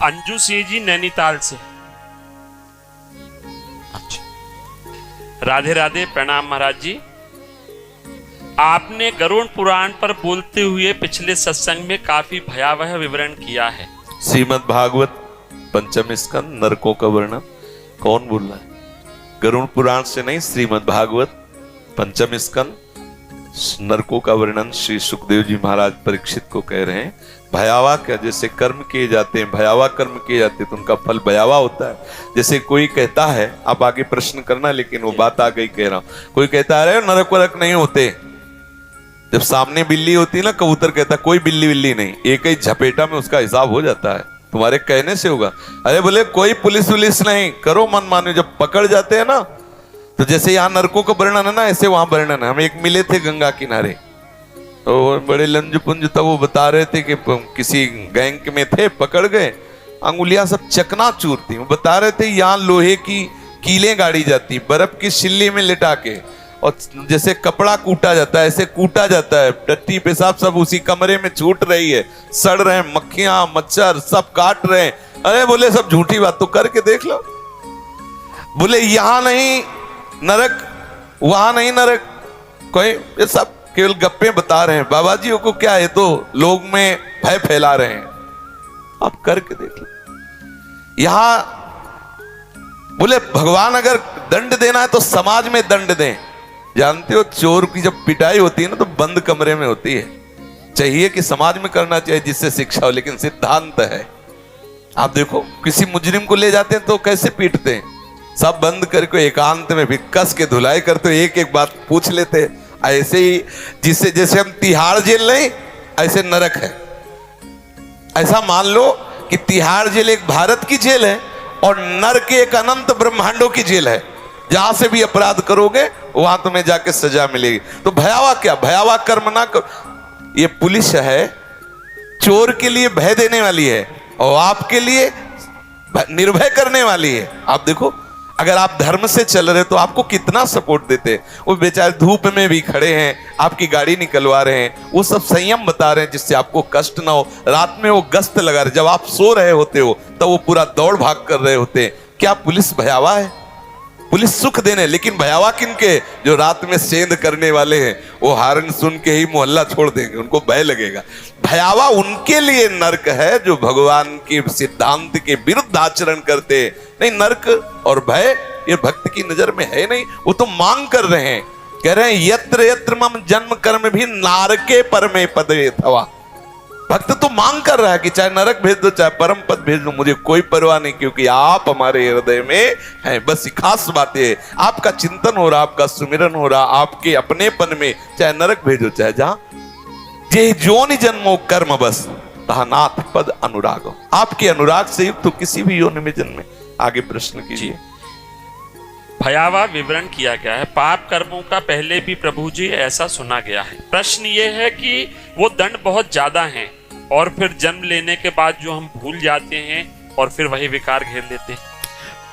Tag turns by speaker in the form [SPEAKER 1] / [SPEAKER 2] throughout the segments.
[SPEAKER 1] अंजू सिंह जी नैनीताल से।
[SPEAKER 2] अच्छा,
[SPEAKER 1] राधे राधे, प्रणाम महाराज जी। आपने गरुड़ पुराण पर बोलते हुए पिछले सत्संग में काफी भयावह विवरण किया है।
[SPEAKER 2] श्रीमद् भागवत पंचम स्कंद नरकों का वर्णन कौन बोल रहा है? गरुड़ पुराण से नहीं, श्रीमद् भागवत पंचम स्कंद नरकों का वर्णन श्री सुखदेव जी महाराज परीक्षित को कह रहे हैं। भयावह क्या? जैसे कर्म किए जाते हैं, भयावह कर्म किए जाते हैं तो उनका फल भयावह होता है। जैसे कोई कहता है, आप आगे प्रश्न करना, लेकिन वो बात आ गई कह रहा हूं। कोई कहता है अरे नरक वरक नहीं होते। जब सामने बिल्ली होती है ना, कबूतर कहता कोई बिल्ली बिल्ली नहीं, एक ही झपेटा में उसका हिसाब हो जाता है, तुम्हारे कहने से होगा। अरे बोले कोई पुलिस वुलिस नहीं, करो मन मानो। जब पकड़ जाते हैं ना, तो जैसे यहाँ नरकों का वर्णन है ना, ऐसे वहां वर्णन है। हम एक मिले थे गंगा किनारे, तो बड़े लंज पुंज तब वो बता रहे थे कि किसी गैंग में थे, पकड़ गए, अंगुलियां सब चकनाचूर थी। वो बता रहे थे यहाँ लोहे की कीलें गाड़ी जाती, बर्फ की सिल्ली में लिटा के, और जैसे कपड़ा कूटा जाता है ऐसे कूटा जाता है। टट्टी पेशाब सब उसी कमरे में छूट रही है, सड़ रहे हैं, मक्खियां मच्छर सब काट रहे हैं। अरे बोले सब झूठी बात, तो करके देख लो। बोले यहां नहीं नरक, वहां नहीं नरक, कोई ये सब केवल गप्पे बता रहे हैं। बाबा जी को क्या है, तो लोग में भय फैला रहे हैं। आप करके देख लो। यहां बोले भगवान अगर दंड देना है तो समाज में दंड दें। जानते हो चोर की जब पिटाई होती है ना, तो बंद कमरे में होती है। चाहिए कि समाज में करना चाहिए जिससे शिक्षा हो, लेकिन सिद्धांत है। आप देखो किसी मुजरिम को ले जाते हैं तो कैसे पीटते हैं, सब बंद करके एकांत में भी कस के धुलाई करते, एक एक बात पूछ लेते। ऐसे ही जिससे जैसे हम तिहाड़ जेल नहीं, ऐसे नरक है। ऐसा मान लो कि तिहाड़ जेल एक भारत की जेल है और नरक एक अनंत ब्रह्मांडों की जेल है। जहां से भी अपराध करोगे वहां तुम्हें जाके सजा मिलेगी। तो भयावह क्या? भयावह कर्म ना करो। ये पुलिस है, चोर के लिए भय देने वाली है और आपके लिए निर्भय करने वाली है। आप देखो अगर आप धर्म से चल रहे तो आपको कितना सपोर्ट देते हैं। वो बेचारे धूप में भी खड़े हैं, आपकी गाड़ी निकलवा रहे हैं, वो सब संयम बता रहे हैं जिससे आपको कष्ट ना हो। रात में वो गश्त लगा रहे, जब आप सो रहे होते हो तब वो पूरा दौड़ भाग कर रहे होते हैं। क्या पुलिस भयावह है? पुलिस सुख देने, लेकिन भयावह किनके? जो रात में सेंध करने वाले हैं, वो हारन सुन के ही मोहल्ला छोड़ देंगे, उनको भय लगेगा। भयावह उनके लिए नरक है जो भगवान के सिद्धांत के विरुद्ध आचरण करते हैं। नहीं, नरक और भय ये भक्त की नजर में है नहीं। वो तो मांग कर रहे हैं, कह रहे हैं यत्र यत्र मम जन्म कर्म भी नारके परमे पदवे अथवा। भक्त तो मांग कर रहा है कि चाहे नरक भेज दो चाहे परम पद भेज दो, मुझे कोई परवाह नहीं, क्योंकि आप हमारे हृदय में हैं। बस खास बात है, आपका चिंतन हो रहा, आपका सुमिरन हो रहा, आपके अपनेपन में, चाहे नरक भेजो चाहे जहां। जे जोनि जन्मो कर्म बस तहा नाथ पद अनुराग। आपके अनुराग से युक्त तो किसी भी योनि में जन्मे। आगे प्रश्न कीजिए।
[SPEAKER 1] भयावह विवरण किया गया है। पाप कर्मों का पहले भी प्रभु जी ऐसा सुना गया है। प्रश्न ये है कि वो दंड बहुत ज्यादा हैं और फिर जन्म लेने के बाद जो हम भूल जाते हैं और फिर वही विकार घेर लेते हैं।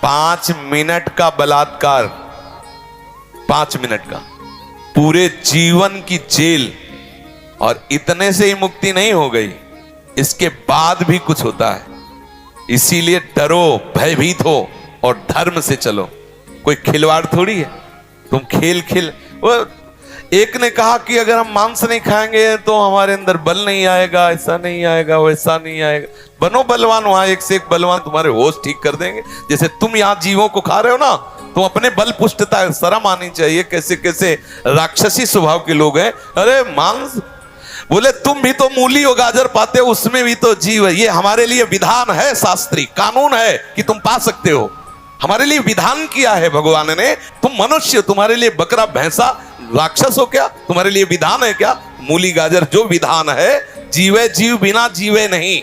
[SPEAKER 2] 5 मिनट का बलात्कार, 5 मिनट का, पूरे जीवन की जेल, और इतने से ही मुक्ति नहीं हो गई, इसके बाद भी कुछ होता है। इसीलिए डरो, भयभीत हो और धर्म से चलो। कोई खिलवाड़ थोड़ी है, तुम खेल खेल। वो एक ने कहा कि अगर हम मांस नहीं खाएंगे तो हमारे अंदर बल नहीं आएगा, ऐसा नहीं आएगा, वैसा नहीं आएगा। बनो बलवान, वहां एक से एक बलवान तुम्हारे होश ठीक कर देंगे। जैसे तुम यहाँ जीवों को खा रहे हो ना, तुम अपने बल पुष्टता शर्म आनी चाहिए। कैसे कैसे राक्षसी स्वभाव के लोग हैं। अरे मांस, बोले तुम भी तो मूली और गाजर पाते हो, उसमें भी तो जीव है। ये हमारे लिए विधान है, शास्त्री कानून है कि तुम पा सकते हो। हमारे लिए विधान किया है भगवान ने। तुम मनुष्य, तुम्हारे लिए बकरा भैंसा राक्षस हो क्या? तुम्हारे लिए विधान है क्या? मूली गाजर जो विधान है, जीवे जीव बिना जीवे नहीं,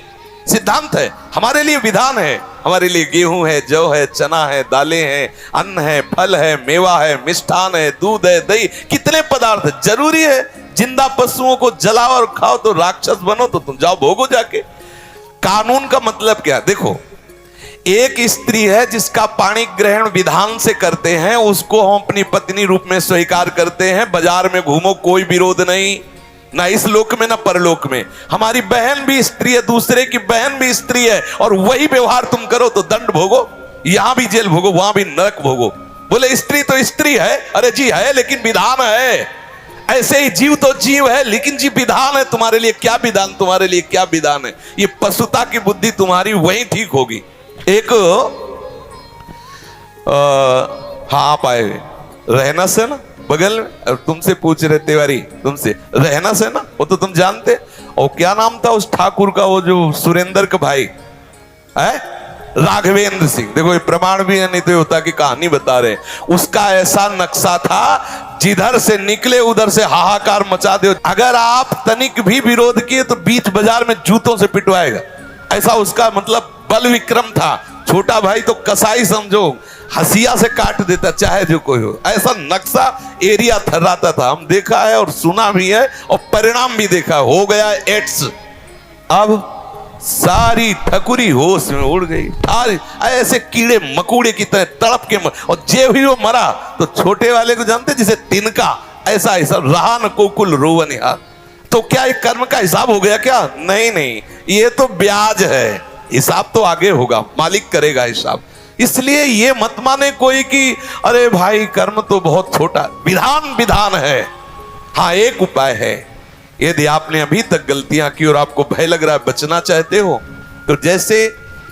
[SPEAKER 2] सिद्धांत है। हमारे लिए विधान है। हमारे लिए गेहूं है, जौ है, चना है, दालें हैं, अन्न है, फल है, मेवा है, मिष्ठान है, दूध है, दही, कितने पदार्थ जरूरी है। जिंदा पशुओं को जलाओ और खाओ तो राक्षस बनो, तो तुम जाओ भोगो जाके। कानून का मतलब क्या? देखो, एक स्त्री है जिसका पाणी ग्रहण विधान से करते हैं, उसको हम अपनी पत्नी रूप में स्वीकार करते हैं। बाजार में घूमो, कोई विरोध नहीं। ना इस लोक में ना परलोक में। हमारी बहन भी स्त्री है, दूसरे की बहन भी स्त्री है, और वही व्यवहार तुम करो तो दंड भोगो, यहां भी जेल भोगो, वहां भी नरक भोगो। बोले स्त्री तो स्त्री है, अरे जी है, लेकिन विधान है। ऐसे ही जीव तो जीव है, लेकिन जी विधान है। तुम्हारे लिए क्या विधान, तुम्हारे लिए क्या विधान है? ये पशुता की बुद्धि तुम्हारी वहीं ठीक होगी। एक हाँ आप आए रहना से ना बगल में, और तुमसे पूछ रहे तिवारी, तुमसे रहना से ना, वो तो तुम जानते। और क्या नाम था उस ठाकुर का, वो जो सुरेंद्र का भाई है, राघवेंद्र सिंह। देखो ये प्रमाण भी है, नहीं तो होता कि कहानी बता रहे। उसका ऐसा नक्शा था, जिधर से निकले उधर से हाहाकार मचा दे। अगर आप तनिक भी विरोध किए तो बीच बाजार में जूतों से पिटवाएगा, ऐसा उसका मतलब बल विक्रम था। छोटा भाई तो कसाई समझो, हसिया से काट देता चाहे जो कोई हो। ऐसा नक्शा एरिया थर्राता था, हम देखा है और सुना भी है, और परिणाम भी देखा। हो गया एड्स, अब सारी ठकुरी होश में उड़ गई। ऐसे कीड़े मकोड़े की तरह तड़प के और जे भी वो मरा तो छोटे वाले को जानते जिसे तिनका, ऐसा ऐसा रहा न कोकुल रोवन यार। तो क्या एक कर्म का हिसाब हो गया क्या? नहीं नहीं, ये तो ब्याज है, हिसाब तो आगे होगा, मालिक करेगा हिसाब। इसलिए ये मत माने कोई कि अरे भाई कर्म तो बहुत छोटा, विधान विधान है। हाँ एक उपाय है, यदि आपने अभी तक गलतियां की और आपको भय लग रहा है, बचना चाहते हो, तो जैसे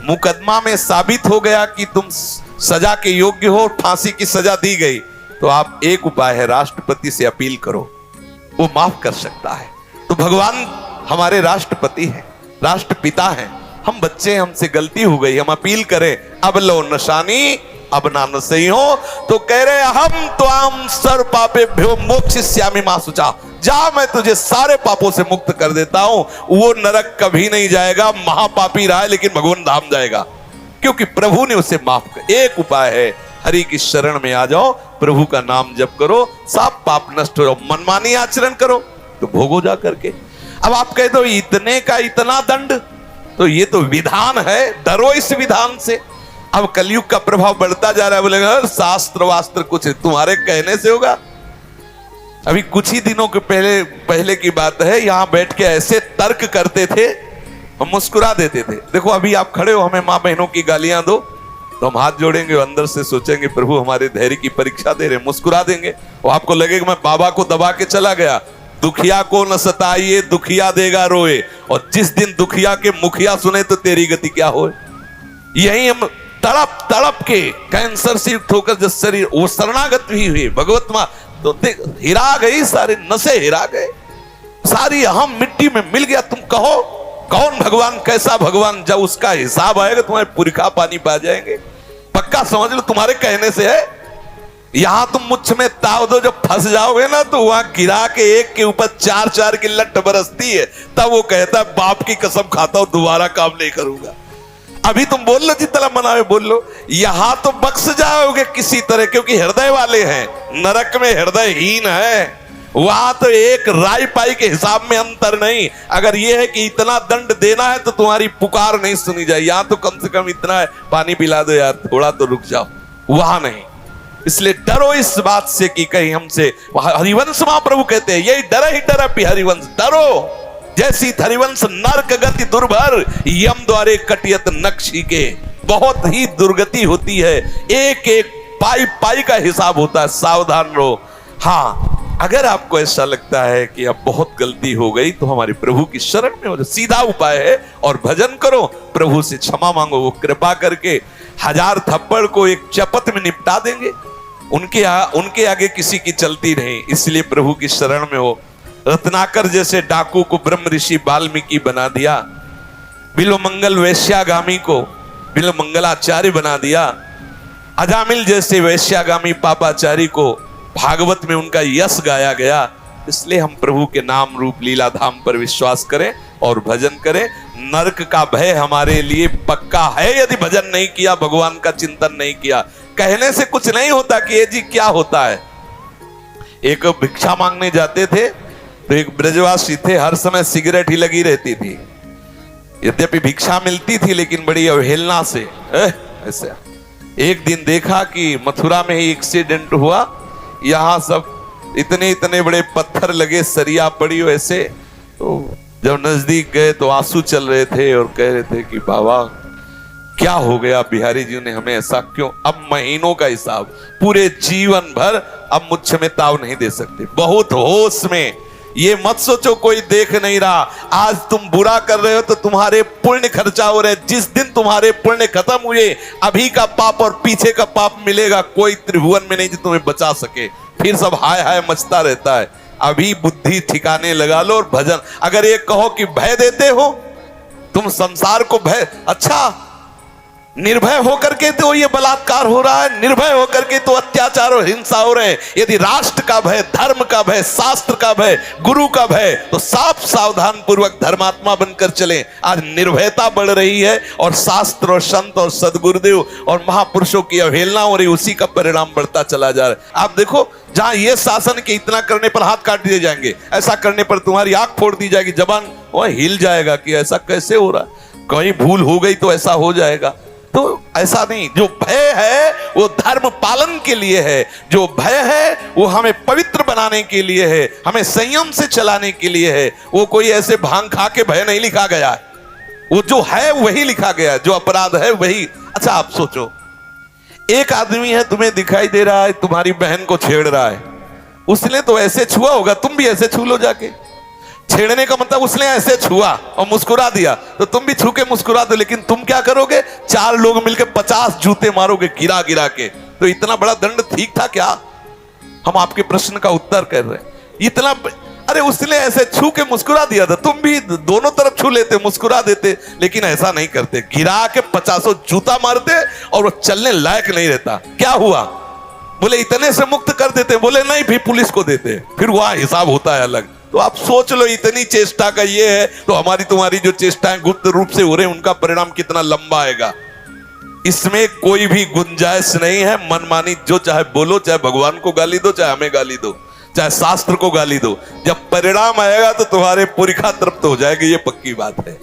[SPEAKER 2] मुकदमा में साबित हो गया कि तुम सजा के योग्य हो, फांसी की सजा दी गई, तो आप एक उपाय है, राष्ट्रपति से अपील करो, वो माफ कर सकता है। तो भगवान हमारे राष्ट्रपति हैं, राष्ट्रपिता हैं, हम बच्चे, हमसे गलती हो गई, हम अपील करें, अब लो नशानी अब ना नसई हो, तो कह रहे हम त्वाम सर्व पापेभ्यो मोक्षयिष्यामि मा शुचा, जा मैं तुझे सारे पापों से मुक्त कर देता हूं। वो नरक कभी नहीं जाएगा, महापापी रहा है लेकिन भगवान धाम जाएगा, क्योंकि प्रभु ने उसे माफ कर। एक उपाय है, हरि की शरण में आ जाओ, प्रभु का नाम जप करो, सब पाप नष्ट हो जाओ, मनमानी आचरण करो तो भोगो जा करके। अब आप कह दो इतने का इतना दंड, तो ये तो विधान है, डरो इस विधान से। अब कलयुग का प्रभाव बढ़ता जा रहा है, बोलेगा शास्त्र वास्त्र कुछ तुम्हारे कहने से होगा। अभी कुछ ही दिनों के पहले की बात है, यहां बैठ के ऐसे तर्क करते थे, हम मुस्कुरा देते थे। देखो अभी आप खड़े हो, हमें माँ बहनों की गालियां दो तो हम हाथ जोड़ेंगे, अंदर से सोचेंगे प्रभु हमारे धैर्य की परीक्षा दे रहे, मुस्कुरा देंगे। और आपको लगेगा मैं बाबा को दबा के चला गया। दुखिया को न सताइए, दुखिया देगा रोए, और जिस दिन दुखिया के मुखिया सुने तो तेरी गति क्या हो। यही हम तड़प तड़प के कैंसर से ठोकर जब शरीर वो शरणागत भी हुए भगवत मां, तो हिरा गई, सारे नशे हिरा गए, सारी हम मिट्टी में मिल गया। तुम कहो कौन भगवान, कैसा भगवान? जब उसका हिसाब आएगा तुम्हारे पुरखा पानी पा जाएंगे, पक्का समझ लो। तुम्हारे कहने से है, यहां तुम मुझ में ताव दो, जब फंस जाओगे ना तो वहां गिरा के एक के ऊपर चार चार की लट बरसती है, तब वो कहता है बाप की कसम खाता हूं दोबारा काम नहीं करूंगा। अभी तुम बोल लो जितना मनावे बोल लो, यहां तो बख्श जाओगे किसी तरह, क्योंकि हृदय वाले हैं। नरक में हृदयहीन है, वहां तो एक राई पाई के हिसाब में अंतर नहीं। अगर यह है कि इतना दंड देना है तो तुम्हारी पुकार नहीं सुनी जाए, यहां तो कम से कम इतना है, पानी पिला दो यार, थोड़ा तो रुक जाओ, वहां नहीं। इसलिए डरो इस बात से कि कहीं हमसे, हरिवंश महाप्रभु कहते हैं यही डर ही डर हरिवंश, डरो जैसी हरिवंश नरक गति दुर्भर, यम द्वारे कटियत नक्शी के। बहुत ही दुर्गति होती है, एक एक पाई पाई का हिसाब होता है, सावधान रहो। हाँ अगर आपको ऐसा लगता है कि अब बहुत गलती हो गई तो हमारे प्रभु की शरण में हो जाओ, सीधा उपाय है, और भजन करो, प्रभु से क्षमा मांगो, वो कृपा करके 1000 थप्पड़ को एक चपत में निपटा देंगे। उनके आगे किसी की चलती नहीं, इसलिए प्रभु की शरण में हो। रत्नाकर जैसे डाकू को ब्रह्म ऋषि वाल्मीकि बना दिया, बिलोमंगल वैश्यागामी को बिलोमंगलाचार्य बना दिया, अजामिल जैसे वैश्यागामी पापाचारी को भागवत में उनका यश गाया गया। इसलिए हम प्रभु के नाम रूप लीला धाम पर विश्वास करें और भजन करें। नरक का भय हमारे लिए पक्का है यदि भजन नहीं किया, भगवान का चिंतन नहीं किया। कहने से कुछ नहीं होता कि ये जी क्या होता है। एक भिक्षा मांगने जाते थे तो एक ब्रजवासी थे, हर समय सिगरेट ही लगी रहती थी, यद्यपि भिक्षा मिलती थी लेकिन बड़ी अवहेलना से। ऐसे एक दिन देखा कि मथुरा में ही एक्सीडेंट हुआ, यहाँ सब इतने इतने बड़े पत्थर लगे, सरिया पड़ी हो ऐसे। तो जब नजदीक गए तो आंसू चल रहे थे और कह रहे थे कि बाबा क्या हो गया, बिहारी जी ने हमें ऐसा क्यों? अब महीनों का हिसाब, पूरे जीवन भर अब मुझ में ताव नहीं दे सकते, बहुत होश में। ये मत सोचो कोई देख नहीं रहा। आज तुम बुरा कर रहे हो तो तुम्हारे पुण्य खर्चा हो रहे। जिस दिन तुम्हारे पुण्य खत्म हुए, अभी का पाप और पीछे का पाप मिलेगा, कोई त्रिभुवन में नहीं जो तुम्हें बचा सके। फिर सब हाय हाय मचता रहता है। अभी बुद्धि ठिकाने लगा लो और भजन। अगर ये कहो कि भय देते हो तुम संसार को, भय, अच्छा निर्भय होकर के तो ये बलात्कार हो रहा है, निर्भय होकर के तो अत्याचार और हिंसा हो रहे हैं। यदि राष्ट्र का भय, धर्म का भय, शास्त्र का भय, गुरु का भय, तो साफ सावधान पूर्वक धर्मात्मा बनकर चले। आज निर्भयता बढ़ रही है और शास्त्र और संत और सदगुरुदेव और महापुरुषों की अवहेलना हो रही, उसी का परिणाम बढ़ता चला जा रहा है। आप देखो, जहां ये शासन के इतना करने पर हाथ काट दिए जाएंगे, ऐसा करने पर तुम्हारी आंख फोड़ दी जाएगी, जबान वह हिल जाएगा कि ऐसा कैसे हो रहा है, कहीं भूल हो गई तो ऐसा हो जाएगा। तो ऐसा नहीं, जो भय है वो धर्म पालन के लिए है, जो भय है वो हमें पवित्र बनाने के लिए है, हमें संयम से चलाने के लिए है। वो कोई ऐसे भांग खा के भय नहीं लिखा गया है, वो जो है वही लिखा गया है, जो अपराध है वही। अच्छा आप सोचो, एक आदमी है, तुम्हें दिखाई दे रहा है तुम्हारी बहन को छेड़ रहा है, उसने तो ऐसे छुआ होगा, तुम भी ऐसे छू लो जाके। छेड़ने का मतलब उसने ऐसे छुआ और मुस्कुरा दिया, तो तुम भी छू के मुस्कुरा दो। लेकिन तुम क्या करोगे, 4 लोग मिलकर 50 जूते मारोगे गिरा गिरा के। तो इतना बड़ा दंड ठीक था क्या? हम आपके प्रश्न का उत्तर कर रहे हैं। इतना, अरे उसने ऐसे छू के मुस्कुरा दिया था, तुम भी दोनों तरफ छू लेते, मुस्कुरा देते। लेकिन ऐसा नहीं करते, गिरा के 50 जूता मारते और वो चलने लायक नहीं रहता। क्या हुआ? बोले इतने से मुक्त कर देते, बोले नहीं फिर पुलिस को देते, फिर वहां हिसाब होता है अलग। तो आप सोच लो, इतनी चेष्टा का ये है, तो हमारी तुम्हारी जो चेष्टाएं गुप्त रूप से हो रहे हैं उनका परिणाम कितना लंबा आएगा। इसमें कोई भी गुंजाइश नहीं है मनमानी, जो चाहे बोलो, चाहे भगवान को गाली दो, चाहे हमें गाली दो, चाहे शास्त्र को गाली दो। जब परिणाम आएगा तो तुम्हारे पुरखा तृप्त हो जाएंगे, ये पक्की बात है।